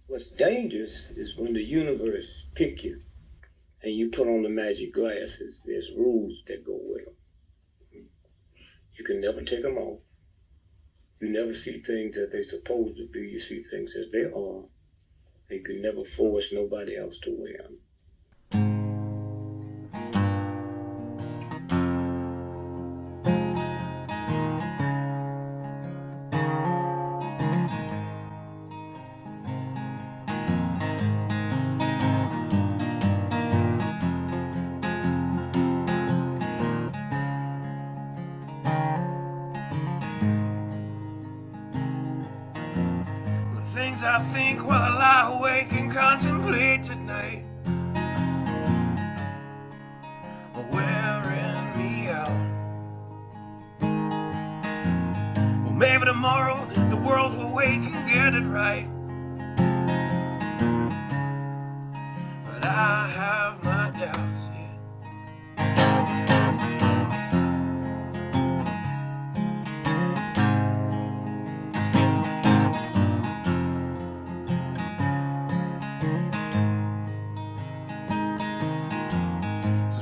What's dangerous is when the universe pick you and you put on the magic glasses. There's rules that go with them. You can never take them off. You never see things as they're supposed to be. You see things as they are. And you can never force nobody else to wear them. Things I think while I lie awake and contemplate tonight are wearing me out. Well, maybe tomorrow the world will wake and get it right, but I have my doubts, yeah.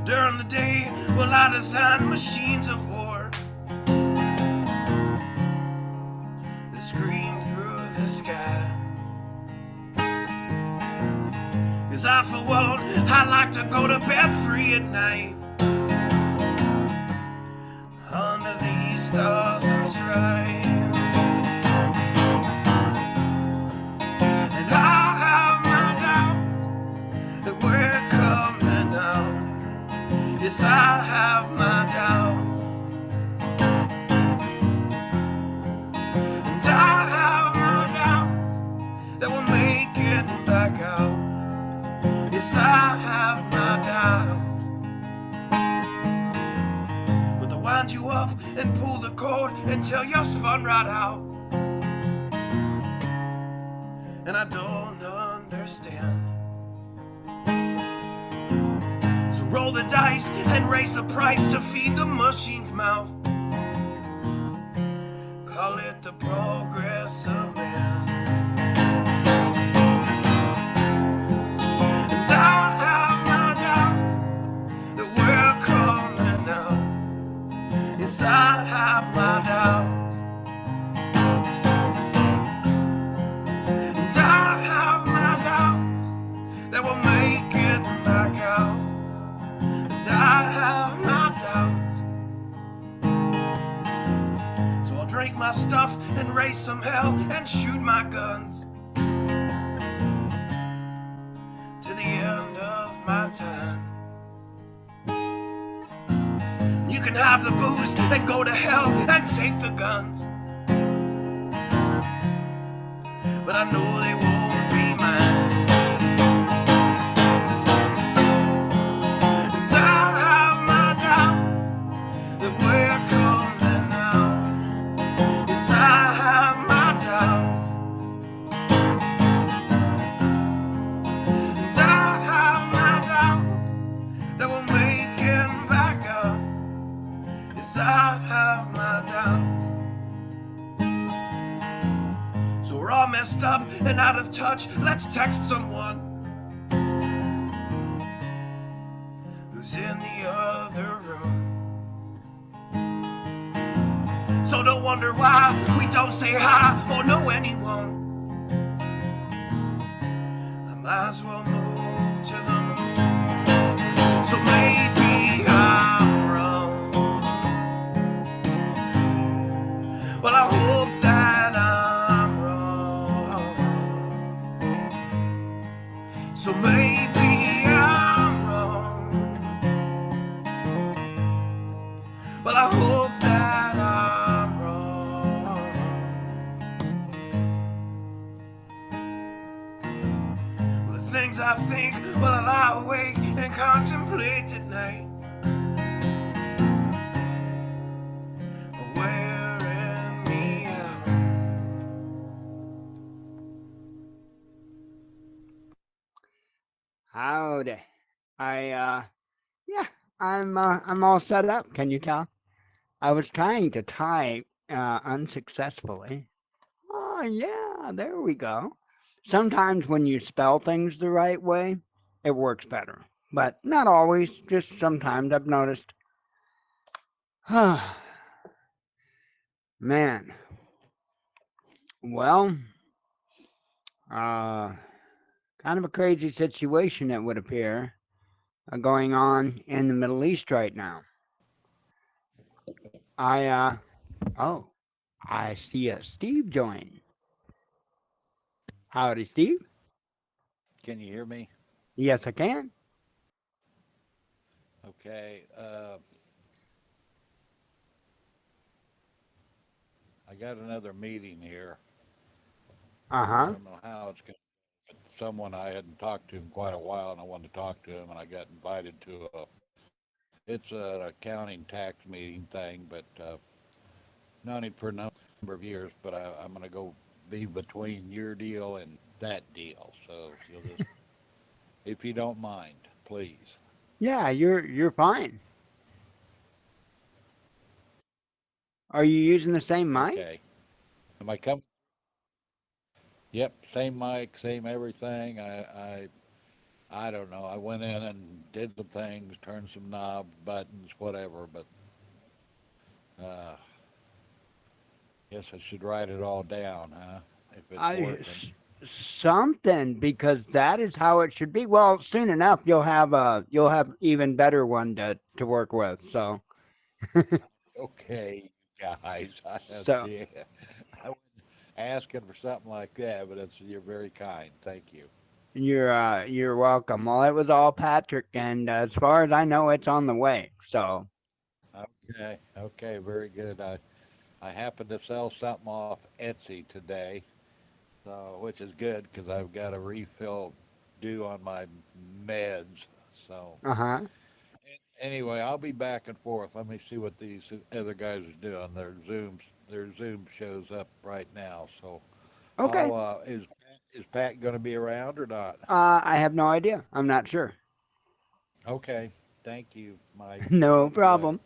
During the day, well, I design machines of war that scream through the sky. 'Cause I, for one, I like to go to bed free at night under these stars and stripes. And I have my doubts that we're coming out. Yes, I have my doubts, and I have my doubts that we'll make it back out. Yes, I have my doubts, but they'll wind you up and pull the cord until you're spun right out. And I don't understand. Roll the dice and raise the price to feed the machine's mouth. Call it the progress of man. And I have my doubt that we're coming out. Yes, I have my doubt. And I have my doubt that we'll make it back out. I have my doubts, so I'll drink my stuff and raise some hell and shoot my guns to the end of my time. You can have the booze and go to hell and take the guns, but I know they won't be mine. I have my doubts. So we're all messed up and out of touch. Let's text someone who's in the other room. So don't wonder why we don't say hi or know anyone. I might as well move to the moon. So maybe I'm wrong. Well, I hope that I'm wrong. So maybe I'm wrong. Well, I hope that I'm wrong. Well, the things I think while I lie awake and contemplate at night. Howdy. Yeah, I'm all set up. Can you tell? I was trying to type unsuccessfully. Oh yeah, there we go. Sometimes when you spell things the right way, it works better. But not always, just sometimes I've noticed. Man, well, uh, kind of a crazy situation it would appear going on in the Middle East right now. I, oh, I see a Steve join. Howdy, Steve. Can you hear me? Yes, I can. Okay. I got another meeting here. Uh I huh. don't know how it's going. Someone I hadn't talked to in quite a while, and I wanted to talk to him, and I got invited to a. It's an accounting tax meeting thing, but known him for a number of years. But I'm going to go be between your deal and that deal. So you'll just, if you don't mind, please. Yeah, you're fine. Are you using the same mic? Okay. Am I coming? Yep. Same mic, same everything. I don't know. I went in and did some things, turned some knobs, buttons, whatever, but uh, guess I should write it all down, huh? If it's I working. something because that is how it should be. Well, soon enough you'll have even better one to work with. Okay, guys. So Yeah, I was asking for something like that, but you're very kind. Thank you. you're welcome. Well, it was all Patrick, and as far as I know, it's on the way. So Okay, okay, very good. I happened to sell something off Etsy today, so which is good because I've got a refill due on my meds. So uh huh. anyway, I'll be back and forth. Let me see what these other guys are doing. Their Zoom shows up right now. So Okay. is Pat going to be around or not? I have no idea. I'm not sure. Okay. Thank you, Mike. No Talk to you later. problem.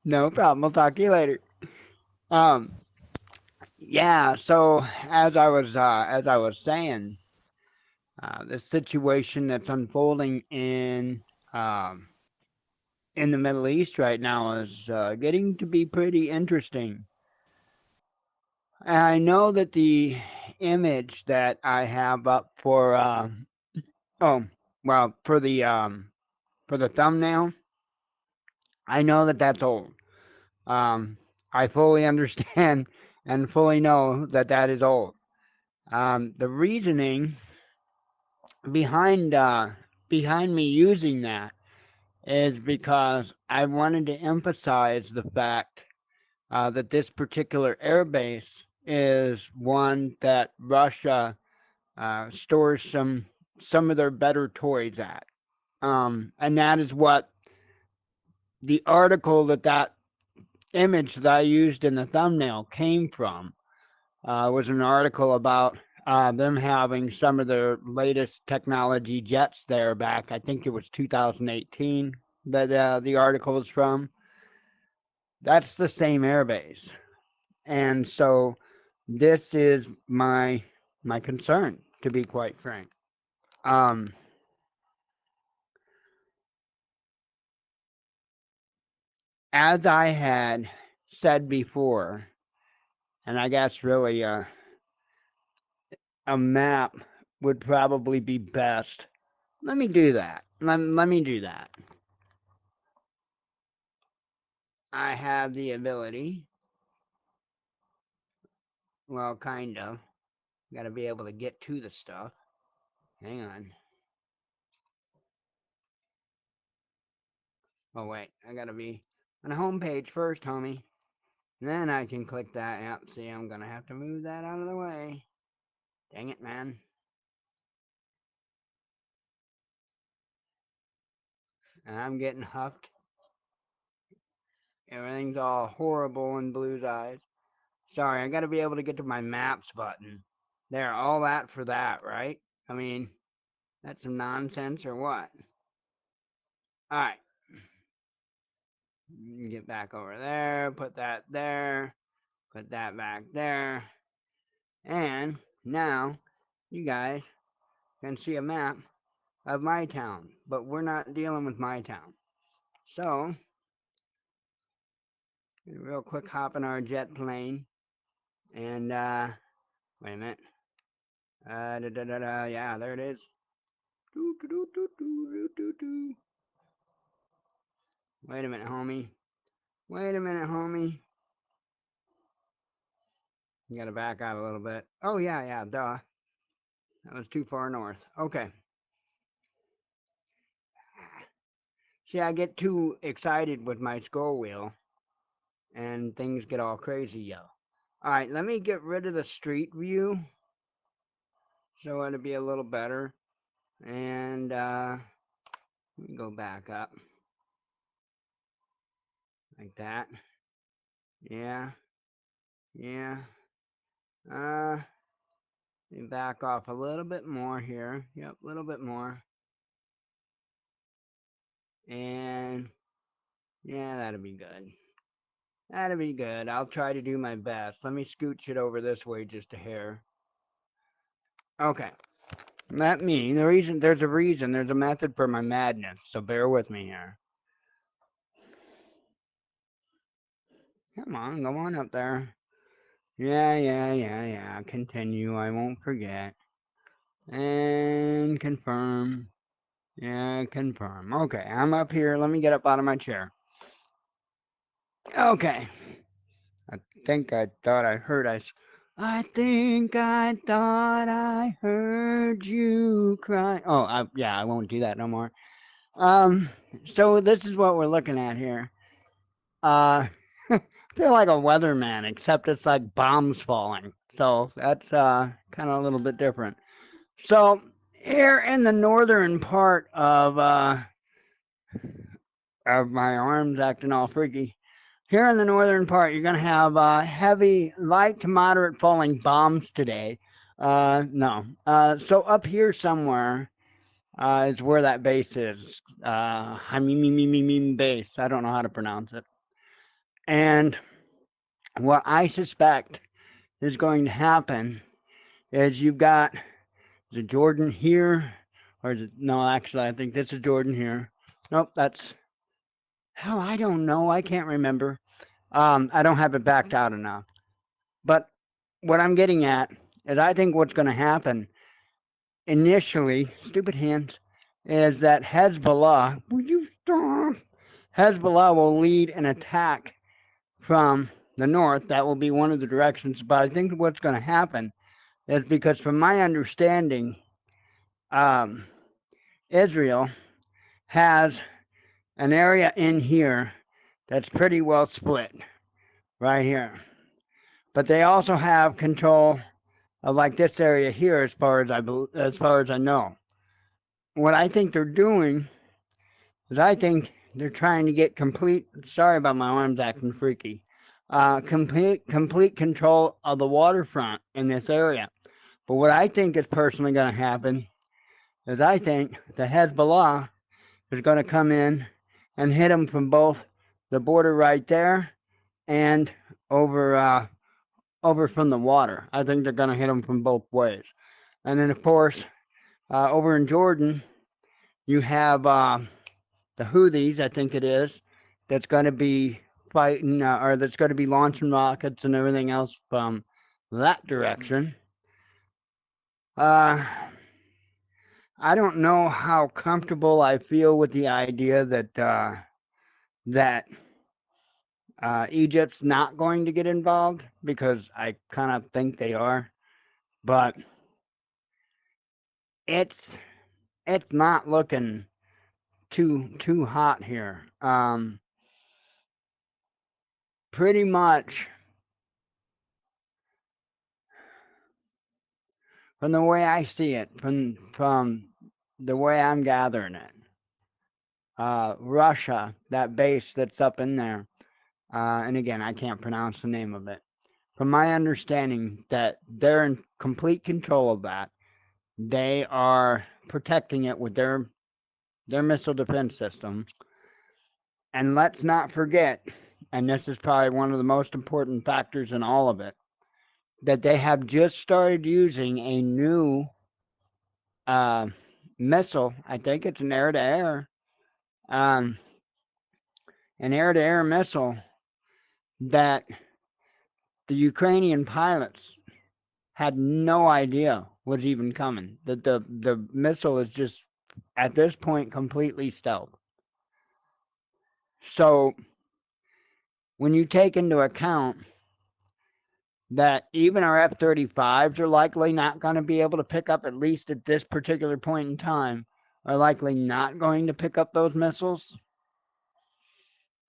No problem. We'll talk to you later. Um. Yeah. So as I was saying, the situation that's unfolding um, in the Middle East right now is getting to be pretty interesting. And I know that the image that I have up for oh well for the thumbnail, I know that that's old. Um, I fully understand and fully know that that is old. The reasoning behind behind me using that is because I wanted to emphasize the fact that this particular airbase is one that Russia stores some of their better toys at, and that is what the article that image that I used in the thumbnail came from. Was an article about them having some of their latest technology jets there back. I think it was 2018 that the article was from. That's the same airbase, and so this is my concern, to be quite frank. Um, as I had said before, and I guess really a map would probably be best. Let me do that. Let me do that. I have the ability, well, kind of. Got to be able to get to the stuff. Hang on. Oh, wait. I got to be on the home page first, homie. Then I can click that. Yep, see, I'm going to have to move that out of the way. Dang it, man. And I'm getting huffed. Everything's all horrible in Blue's eyes. Sorry, I got to be able to get to my maps button. There, all that for that, right? I mean, that's some nonsense or what? All right. Get back over there, put that there, put that back there. And now you guys can see a map of my town, but we're not dealing with my town. So, real quick hop in our jet plane and, wait a minute. Yeah, there it is. Wait a minute, homie. Wait a minute, homie. You gotta back out a little bit. Oh, yeah, duh. That was too far north. Okay. See, I get too excited with my scroll wheel and things get all crazy, yo. Alright, let me get rid of the street view so it'll be a little better. And let me go back up. Like that. Yeah. Back off a little bit more here. Yep, a little bit more. And yeah, that'll be good. That'll be good. I'll try to do my best. Let me scooch it over this way just a hair. Okay. There's a reason, there's a method for my madness, so bear with me here. Come on, go on up there. Yeah. Continue, I won't forget. And confirm. Yeah, confirm. Okay, I'm up here. Let me get up out of my chair. Okay. I think I thought I heard you cry. Oh, yeah, I won't do that no more. So this is what we're looking at here. I feel like a weatherman, except it's like bombs falling. So that's kind of a little bit different. So here in the northern part of my arms acting all freaky. Here in the northern part, you're going to have heavy, light to moderate falling bombs today. No. So up here somewhere is where that base is. Hmeimim base. I don't know how to pronounce it. And what I suspect is going to happen is you've got the Jordan here, or is it, no, actually, I think this is Jordan here. Nope, that's, hell, I don't know. I can't remember. I don't have it backed out enough. But what I'm getting at is I think what's going to happen initially, stupid hands, is that Hezbollah, will you stop? Hezbollah will lead an attack from the north. That will be one of the directions. But I think what's going to happen is because, from my understanding, Israel has an area in here that's pretty well split right here. But they also have control of like this area here, as far as I know. What I think they're doing is I think they're trying to get complete. Sorry about my arms acting freaky. Complete control of the waterfront in this area. But what I think is personally going to happen is I think the Hezbollah is going to come in and hit them from both the border right there and over from the water. I think they're going to hit them from both ways. And then, of course, over in Jordan, you have the Houthis, I think it is, that's going to be fighting, or that's going to be launching rockets and everything else from that direction. I don't know how comfortable I feel with the idea that Egypt's not going to get involved, because I kind of think they are, but it's not looking too hot here. Pretty much from the way I see it, from the way I'm gathering it, Russia, that base that's up in there, and again, I can't pronounce the name of it. From my understanding, that they're in complete control of that. They are protecting it with their missile defense systems. And let's not forget, and this is probably one of the most important factors in all of it, that they have just started using a new missile. I think it's um, an air-to-air missile that the Ukrainian pilots had no idea was even coming. That the missile is just at this point completely stealth. So when you take into account that even our F-35s are likely not going to be able to pick up, at least at this particular point in time, are likely not going to pick up those missiles,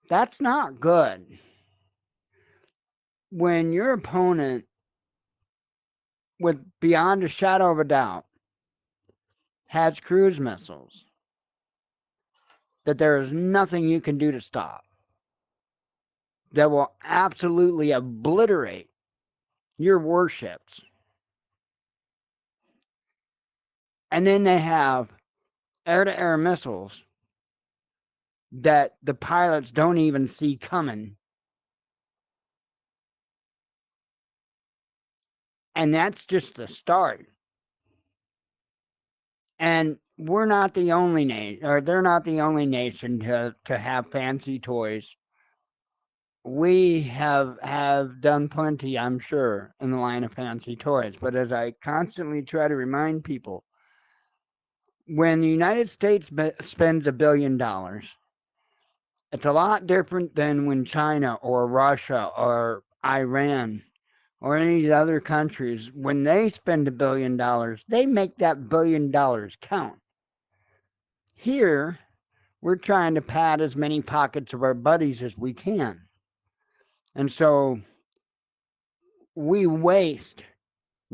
that's not good. When your opponent, with beyond a shadow of a doubt, has cruise missiles that there is nothing you can do to stop, that will absolutely obliterate your warships. And then they have air-to-air missiles that the pilots don't even see coming. And that's just the start. And we're not the only nation, or they're not the only nation to have fancy toys. We have done plenty, I'm sure, in the line of fancy toys. But as I constantly try to remind people, when the United States spends $1 billion, it's a lot different than when China or Russia or Iran or any of the other countries, when they spend $1 billion, they make that $1 billion count. Here, we're trying to pad as many pockets of our buddies as we can. And so we waste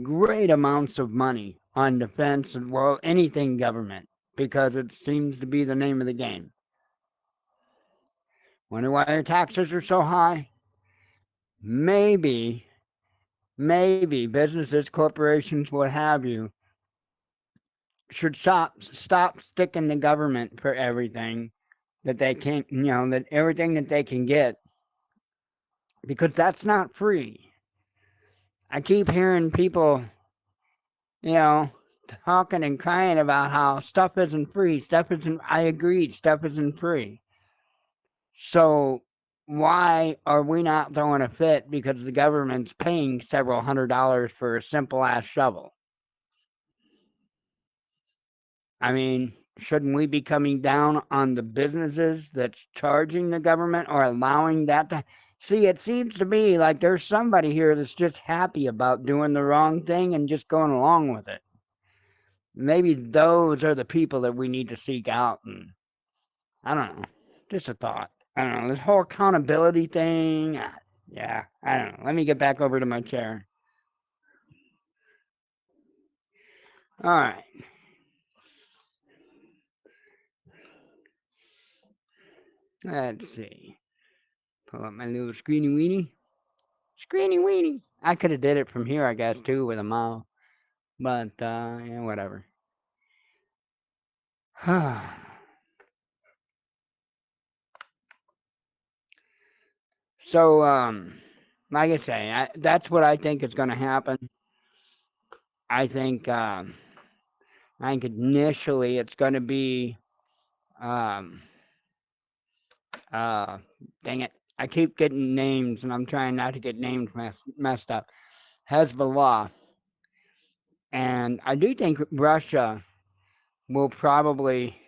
great amounts of money on defense and, well, anything government, because it seems to be the name of the game. Wonder why your taxes are so high? Maybe businesses, corporations, what have you, should stop sticking the government for everything that they can, that everything that they can get, because that's not free. I keep hearing people, you know, talking and crying about how stuff isn't free. I agreed, stuff isn't free. So why are we not throwing a fit because the government's paying several $100s for a simple ass shovel? I mean, shouldn't we be coming down on the businesses that's charging the government or allowing that to? See, it seems to me like there's somebody here that's just happy about doing the wrong thing and just going along with it. Maybe those are the people that we need to seek out. And I don't know, just a thought. I don't know, this whole accountability thing. Yeah, I don't know. Let me get back over to my chair. All right. Let's see. Pull up my little screeny weenie. Screeny weenie. I could have did it from here, I guess, too, with a mouse. But, yeah, whatever. So, like I say, that's what I think is going to happen. I think, initially it's going to be, um, dang it. I keep getting names, and I'm trying not to get names messed up. Hezbollah. And I do think Russia will probably,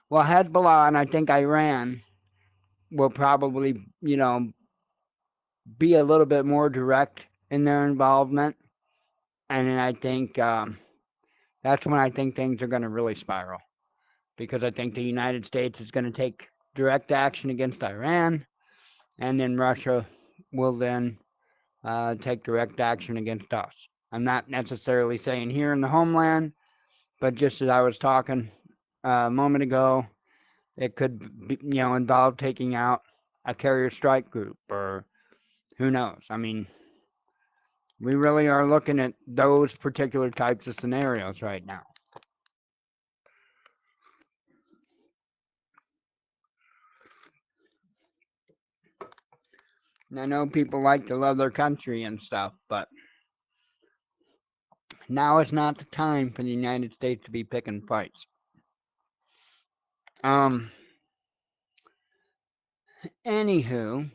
well, Hezbollah and I think Iran will probably, be a little bit more direct in their involvement. And then I think that's when I think things are going to really spiral. Because I think the United States is going to take direct action against Iran, and then Russia will then take direct action against us. I'm not necessarily saying here in the homeland, but just as I was talking a moment ago, it could be, involve taking out a carrier strike group, or who knows. I mean, we really are looking at those particular types of scenarios right now. And I know people like to love their country and stuff, but Now is not the time for the United States to be picking fights. Anywho,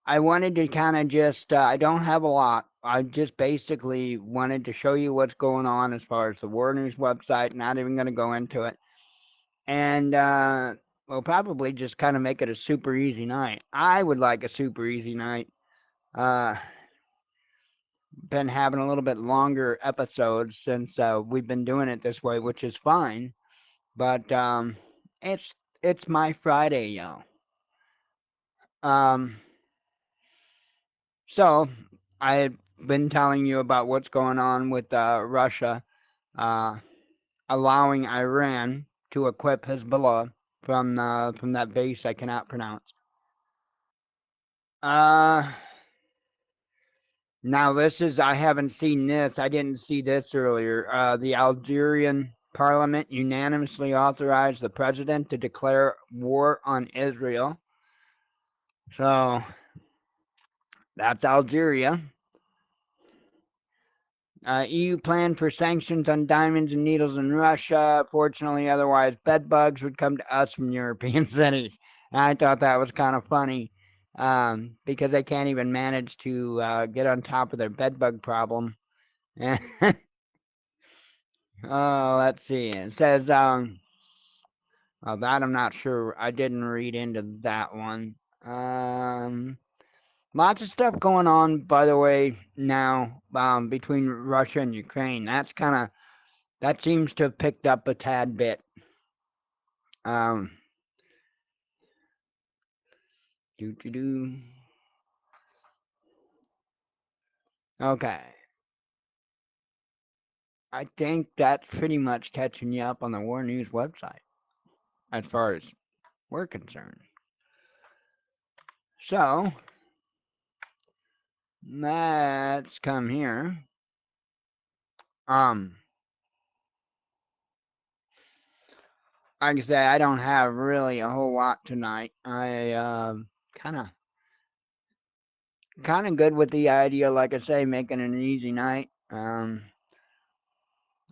I wanted to kind of just, I don't have a lot. I just basically wanted to show you what's going on as far as the War News website. Not even going to go into it. And we'll probably just kind of make it a super easy night. I would like a super easy night. Been having a little bit longer episodes since we've been doing it this way, which is fine. But it's my Friday, y'all. So I've been telling you about what's going on with Russia allowing Iran to equip Hezbollah from that base I cannot pronounce. Now this is, I haven't seen this. I didn't see this earlier. The Algerian parliament unanimously authorized the president to declare war on Israel. So that's Algeria. EU plan for sanctions on diamonds and needles in Russia. Fortunately, otherwise, bed bugs would come to us from European cities. And I thought that was kind of funny because they can't even manage to get on top of their bed bug problem. Oh, let's see. It says, well, that I'm not sure. I didn't read into that one. Lots of stuff going on, by the way, now between Russia and Ukraine. That seems to have picked up a tad bit. Okay. I think that's pretty much catching you up on the War News website as far as we're concerned. So, let's come here. Like I say, I don't have really a whole lot tonight. I kind of good with the idea, like I say, making it an easy night.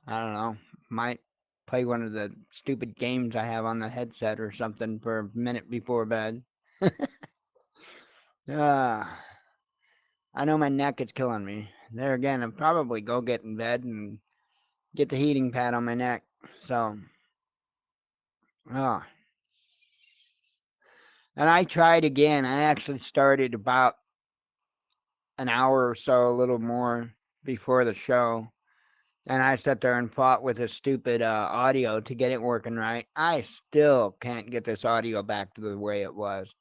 I don't know, might play one of the stupid games I have on the headset or something for a minute before bed. I know my neck is killing me. There again, I'll probably go get in bed and get the heating pad on my neck. So, and I tried again. I actually started about an hour or so, a little more before the show. And I sat there and fought with this stupid audio to get it working right. I still can't get this audio back to the way it was.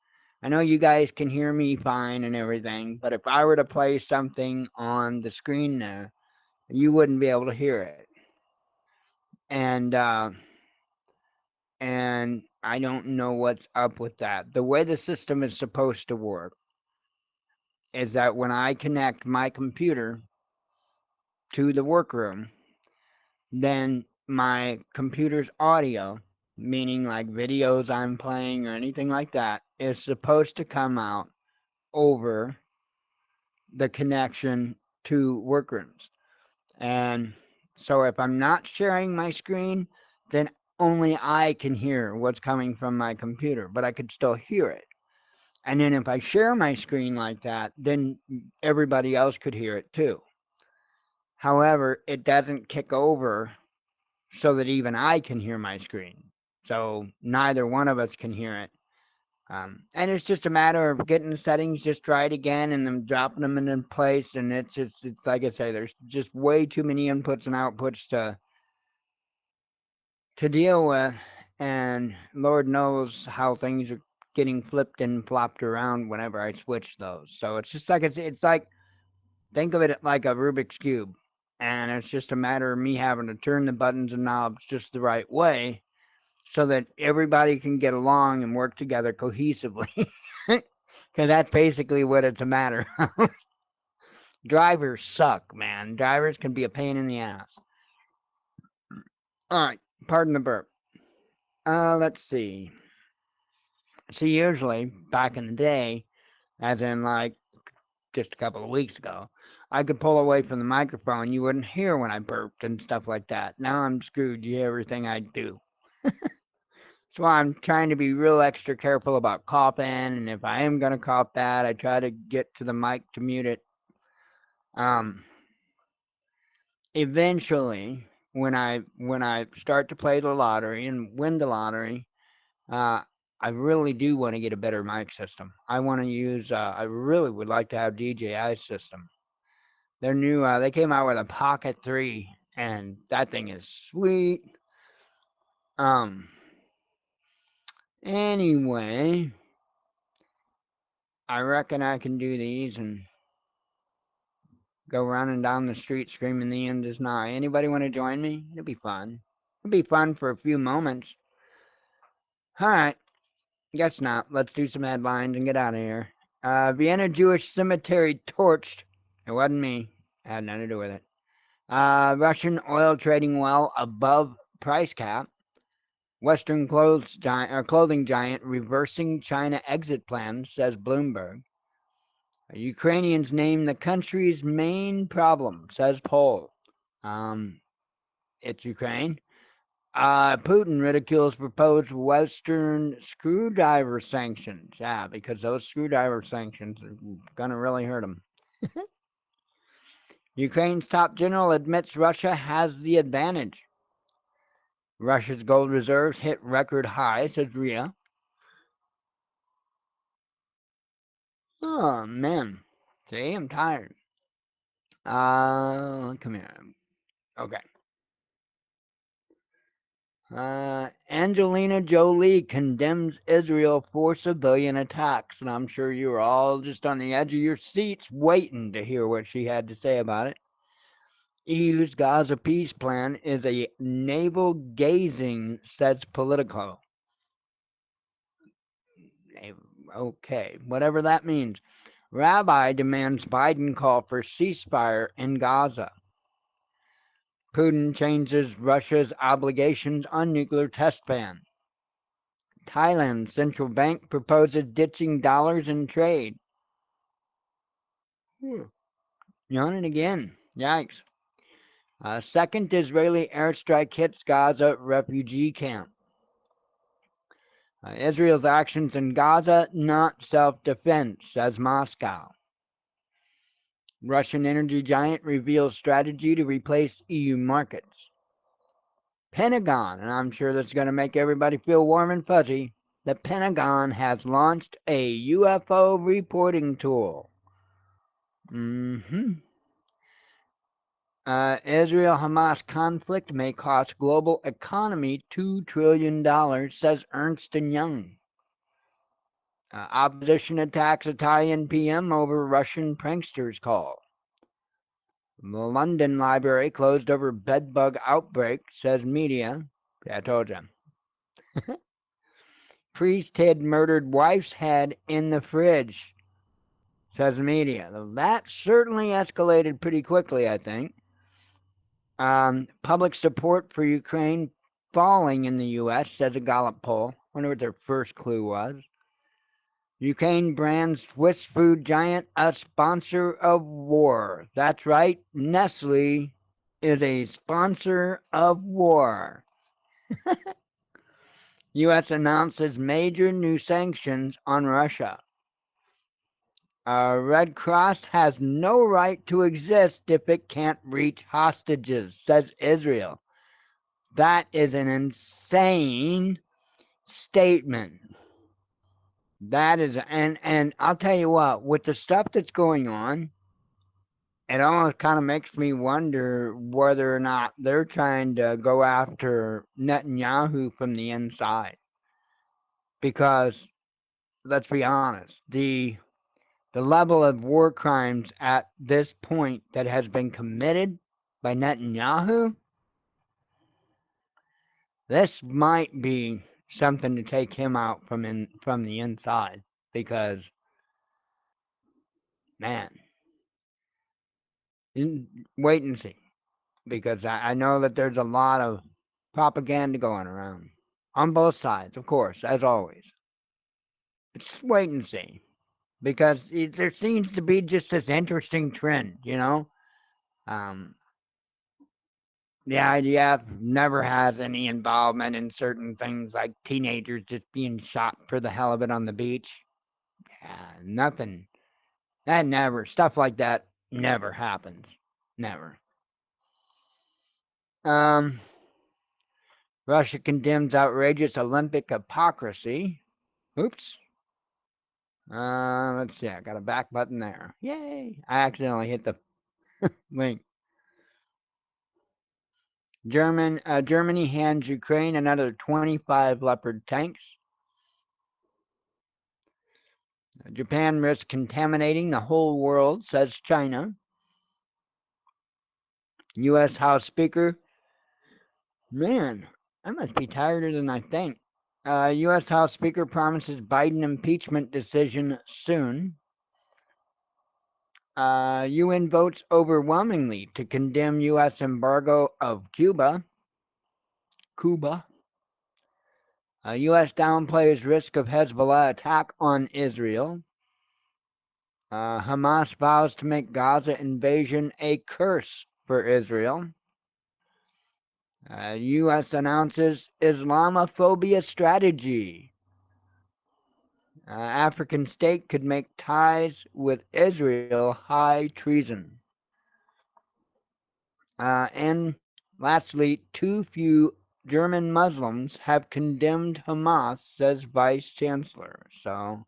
I know you guys can hear me fine and everything, but if I were to play something on the screen there, you wouldn't be able to hear it. And I don't know what's up with that. The way the system is supposed to work is that when I connect my computer to the workroom, then my computer's audio, meaning like videos I'm playing or anything like that, is supposed to come out over the connection to workrooms. And so if I'm not sharing my screen, then only I can hear what's coming from my computer, but I could still hear it. And then if I share my screen like that, then everybody else could hear it too. However, it doesn't kick over so that even I can hear my screen. So neither one of us can hear it. And it's just a matter of getting the settings just right again and then dropping them in place. And it's like I say, there's just way too many inputs and outputs to deal with. And Lord knows how things are getting flipped and flopped around whenever I switch those. So it's just like it's like, think of it like a Rubik's Cube. And it's just a matter of me having to turn the buttons and knobs just the right way so that everybody can get along and work together cohesively. Because that's basically what it's a matter of. Drivers suck, man. Drivers can be a pain in the ass. All right, pardon the burp. Let's see. See, usually back in the day, as in like just a couple of weeks ago. I could pull away from the microphone. You wouldn't hear when I burped and stuff like that. Now I'm screwed. You hear everything I do. So I'm trying to be real extra careful about coughing. And if I am going to cough that, I try to get to the mic to mute it. Eventually, when I start to play the lottery and win the lottery, I really do want to get a better mic system. I want to use. I really would like to have DJI's system. Their new. They came out with a Pocket 3, and that thing is sweet. Anyway, I reckon I can do these and go running down the street screaming the end is nigh. Anybody want to join me? It'll be fun. It'll be fun for a few moments. All right. Guess not. Let's do some headlines and get out of here. Vienna Jewish cemetery torched. It wasn't me. It had nothing to do with it. Russian oil trading well above price cap. Western clothing giant reversing China exit plans, says Bloomberg. Ukrainians name the country's main problem, says poll. It's Ukraine. Putin ridicules proposed Western screwdriver sanctions. Yeah, because those screwdriver sanctions are going to really hurt them. Ukraine's top general admits Russia has the advantage. Russia's gold reserves hit record high, says Ria. Oh, man. See, I'm tired. Come here. Okay. Angelina Jolie condemns Israel for civilian attacks, and I'm sure you were all just on the edge of your seats waiting to hear what she had to say about it. EU's Gaza peace plan is a navel-gazing, says Politico. Okay, whatever that means. Rabbi demands Biden call for ceasefire in Gaza. Putin changes Russia's obligations on nuclear test ban. Thailand's central bank proposes ditching dollars in trade. Yawning again. Yikes. Second Israeli airstrike hits Gaza refugee camp. Israel's actions in Gaza, not self-defense, says Moscow. Russian energy giant reveals strategy to replace EU markets. Pentagon, and I'm sure that's going to make everybody feel warm and fuzzy. The Pentagon has launched a UFO reporting tool. Israel-Hamas conflict may cost global economy $2 trillion, says Ernst & Young. Opposition attacks Italian PM over Russian pranksters call. The London Library closed over bedbug outbreak, says media. Yeah, I told you. Priest hid murdered wife's head in the fridge, says media. That certainly escalated pretty quickly, I think. Public support for Ukraine falling in the U.S., says a Gallup poll. Wonder what their first clue was. Ukraine brands Swiss food giant a sponsor of war. That's right, Nestle is a sponsor of war. U.S. announces major new sanctions on Russia. Red Cross has no right to exist if it can't reach hostages, says Israel. That is an insane statement. That is, and I'll tell you what, with the stuff that's going on, it almost kind of makes me wonder whether or not they're trying to go after Netanyahu from the inside. Because, let's be honest, the level of war crimes at this point that has been committed by Netanyahu, this might be something to take him out from the inside. Because, man, wait and see. Because I know that there's a lot of propaganda going around. On both sides, of course, as always. Just wait and see. because there seems to be just this interesting trend, you know. Um, the IDF never has any involvement in certain things like teenagers just being shot for the hell of it on the beach. Yeah, nothing. That never, stuff like that never happens. Never. Um, Russia condemns outrageous Olympic hypocrisy. Oops. Let's see. I got a back button there. Yay! I accidentally hit the link. Germany hands Ukraine another 25 Leopard tanks. Japan risks contaminating the whole world, says China. U.S. House Speaker. Man, I must be tireder than I think. U.S. House Speaker promises Biden impeachment decision soon. UN votes overwhelmingly to condemn U.S. embargo of Cuba. U.S. downplays risk of Hezbollah attack on Israel. Hamas vows to make Gaza invasion a curse for Israel. U.S. announces Islamophobia strategy. African state could make ties with Israel high treason. And lastly, too few German Muslims have condemned Hamas, says Vice Chancellor. So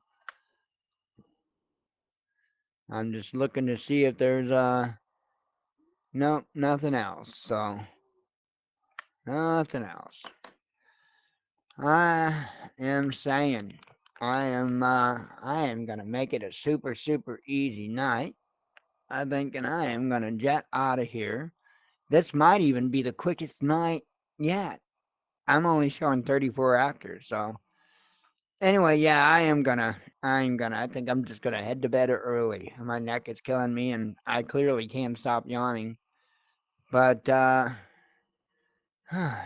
I'm just looking to see if there's no, nothing else. So nothing else. I am saying I am gonna make it a super easy night. I think, and I am gonna jet out of here. This might even be the quickest night yet. I'm only showing 34 actors, so anyway, yeah, I think I'm just gonna head to bed early. My neck is killing me and I clearly can't stop yawning. But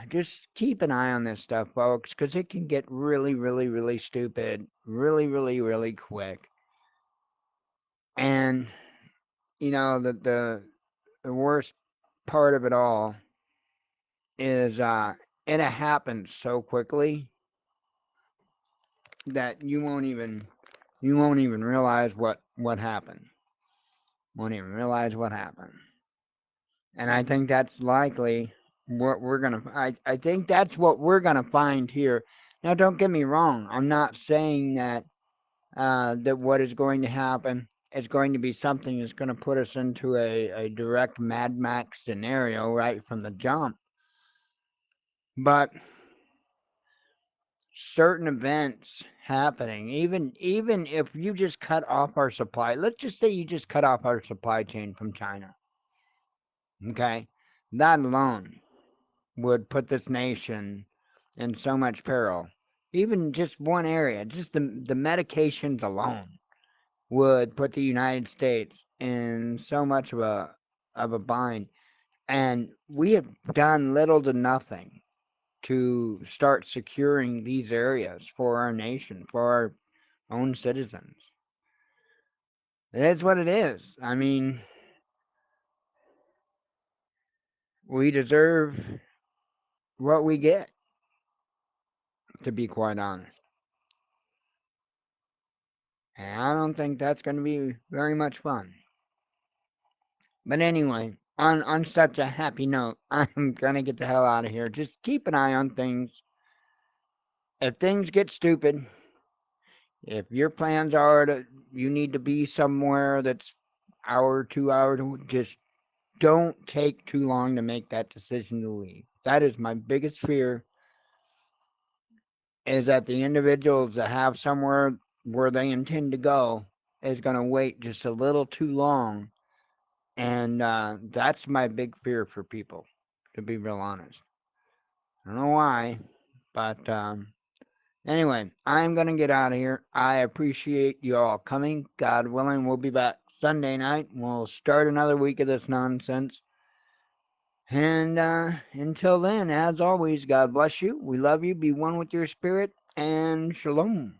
just keep an eye on this stuff, folks, because it can get really stupid, really quick. And you know, the worst part of it all is it happens so quickly that you won't even realize what happened. Won't even realize what happened. And I think that's likely what we're gonna. I think that's what we're gonna find here. Now, don't get me wrong. I'm not saying that that what is going to happen is going to be something that's going to put us into a direct Mad Max scenario right from the jump. But certain events happening, even if you just cut off our supply, let's just say you just cut off our supply chain from China. Okay, that alone would put this nation in so much peril. Even just one area, just the medications alone would put the United States in so much of a bind. And we have done little to nothing to start securing these areas for our nation, for our own citizens. It is what it is. I mean, we deserve what we get, to be quite honest. And I don't think that's going to be very much fun. But anyway, on such a happy note, I'm going to get the hell out of here. Just keep an eye on things. If things get stupid, if your plans are to, you need to be somewhere that's hour, 2 hours, just don't take too long to make that decision to leave. That is my biggest fear, is that the individuals that have somewhere where they intend to go is going to wait just a little too long. And that's my big fear for people, to be real honest. I don't know why, but anyway, I'm going to get out of here. I appreciate you all coming. God willing, we'll be back Sunday night. We'll start another week of this nonsense. And until then, as always, God bless you. We love you. Be one with your spirit. And shalom.